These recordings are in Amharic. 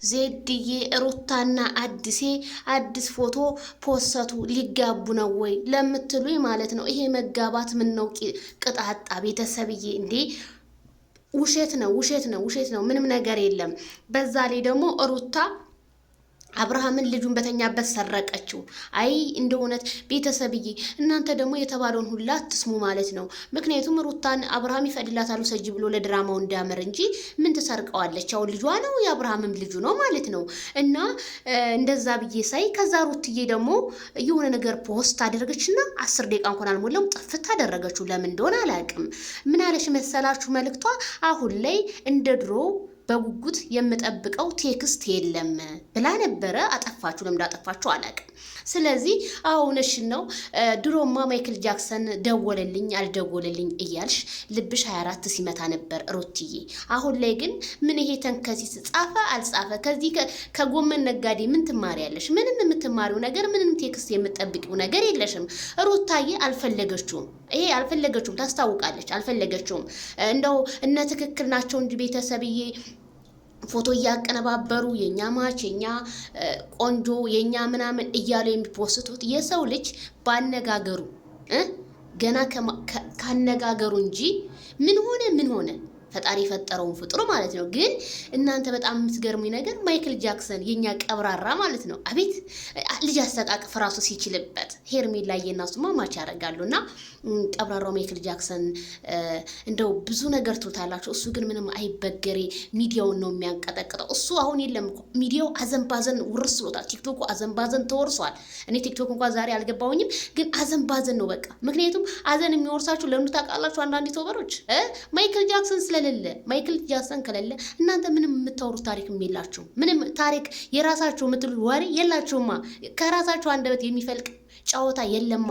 ዜድዬ ሩታና አዲስ ፎቶ ፖሰቱ ሊጋቡ ነው ወይ ለምትሉኝ ማለት ነው። ይሄ መጋባት ምን ነው ቅጣጣ ቤተሰብዬ እንዴ? ውሸት ነው። ምንም ነገር የለም። በዛ ላይ ደግሞ ሩታ አብርሃምን ልጁን በተኛበት ሰረቀችው። አይ እንደ እውነት ቤተሰብዬ እናንተ ደግሞ የተባለውን ሁላ አትስሙ ማለት ነው። ምክንያቱም ሩታን አብርሃም ይፈቅድላታል ሰጂ ብሎ ለድራማው እንዳመር እንጂ ምን ትሰርቀዋለች? አሁን ልጇ ነው የአብርሃምም ልጁ ነው ማለት ነው። እና እንደዛ ብዬ ሳይ ከዛ ሩትዬ ደግሞ የሆነ ነገር ፖስት አደረገችና 10 ደቂቃ እንኳን አልሞላም ጥፍት አደረገችው። ለምን እንደሆነ አላውቅም። ምን አለሽ መሰላችሁ መልእክቷ? አሁን ላይ እንደ ድሮ በጉጉት የምጠብቀው ቴክስት የለም ብላ ነበረ። አጠፋችሁ። ለምን እንዳጠፋችሁ አላውቅም። ስለዚህ አሁንሽን ነው ድሮማ ማይክል ጃክሰን ደወለልኝ አልደወለልኝ እያልሽ ልብሽ 24 ሲመታ ነበር ሩትዬ። አሁን ላይ ግን ምን ይሄ ተንከሲስ ጻፈ አልጻፈ ከዚህ ከጎመን ነጋዴ ምን ትማሪያለሽ? ምንም የምትማሪው ነገር ምንም ቴክስት የምትጠብቂው ነገር የለሽም። ሩታዬ አልፈለገችውም። ይሄ አልፈለገችውም፣ ታስታውቃለች። አልፈለገችውም። እንደው እነ ትክክል ናቸው እንጂ ቤተሰብዬ ፎቶ እያቀነባበሩ የኛ ማች የኛ ቆንጆ የኛ ምናምን እያሉ የሚፖስቱት የሰው ልጅ ባነጋገሩ ገና ካነጋገሩ እንጂ ምን ሆነ ፈጣሪ የፈጠረውን ፍጡር ማለት ነው። ግን እናንተ በጣም የምትገርሙኝ ነገር ማይክል ጃክሰን የኛ ቀብራራ ማለት ነው። አቤት ልጅ አስተቃቅፍ ራሱ ሲችልበት ሄርሜላ የናሱማ ማች ያደርጋሉና ቀብራራው ማይክል ጃክሰን እንደው ብዙ ነገር ትውታላችሁ። እሱ ግን ምንም አይበገሬ ሚዲያውን ነው የሚያንቀጠቅጠው። እሱ አሁን የለም እኮ ሚዲያው አዘንባዘን ውርስ ብሎታል። ቲክቶኩ አዘንባዘን ተወርሷል። እኔ ቲክቶክ እንኳን ዛሬ አልገባሁኝም፣ ግን አዘንባዘን ነው በቃ። ምክንያቱም አዘን የሚወርሳችሁ ለምን ታውቃላችሁ? አንዳንድ ዩቲዩበሮች ማይክል ጃክሰን ማይክል ጃክሰን ከሌለ እናንተ ምንም የምታወሩት ታሪክ የላችሁ። ምንም ታሪክ የራሳችሁ የምትሉት ወሬ የላችሁማ። ከራሳችሁ አንደበት የሚፈልቅ ጨዋታ የለማ።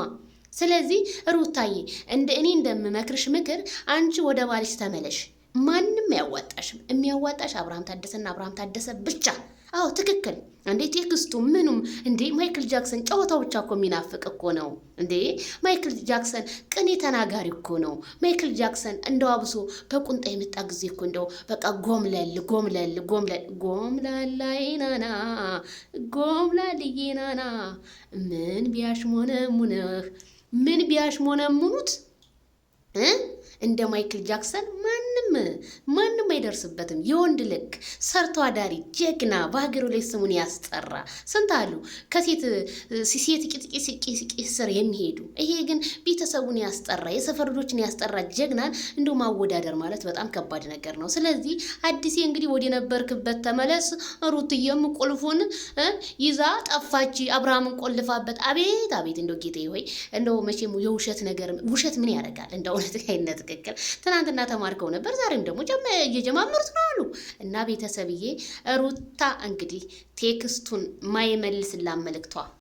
ስለዚህ ሩታዬ እኔ እንደምመክርሽ ምክር አንቺ ወደ ባልሽ ተመለሽ። ማንም ያዋጣሽም። የሚያዋጣሽ አብርሃም ታደሰ ብቻ። አዎ ትክክል። እንዴ ቴክስቱ ምኑም እንዴ ማይክል ጃክሰን ጨዋታው ብቻ እኮ የሚናፍቅ እኮ ነው እንዴ። ማይክል ጃክሰን ቅኔ ተናጋሪ እኮ ነው። ማይክል ጃክሰን እንደው አብሶ በቁንጣ የመጣ ጊዜ እኮ እንደው በቃ ጎምላልይናና ምን ቢያሽሞነሙኑት እንደ ማይክል ጃክሰን ማንም አይደርስበትም። የወንድ ልክ ሰርቶ አዳሪ ጀግና በሀገሩ ላይ ስሙን ያስጠራ ስንት አሉ ከሴት ቂጥቂጥ ስር የሚሄዱ። ይሄ ግን ቤተሰቡን ያስጠራ የሰፈር ልጆችን ያስጠራ ጀግናን እንደ ማወዳደር ማለት በጣም ከባድ ነገር ነው። ስለዚህ አዲሴ እንግዲህ ወደ ነበርክበት ተመለስ። ሩትዬም ቁልፉን ይዛ ጠፋች። አብርሃምን ቆልፋበት። አቤት እንደው ጌታዬ ሆይ እንደው መቼም የውሸት ነገር ውሸት ምን ያደርጋል? እንደው እውነት ካይነት ትክክል ትናንትና ተማርከው ነበር፣ ዛሬም ደግሞ እየጀማመሩት ነው አሉ። እና ቤተሰብዬ ሩታ እንግዲህ ቴክስቱን ማይመልስላ መልእክቷ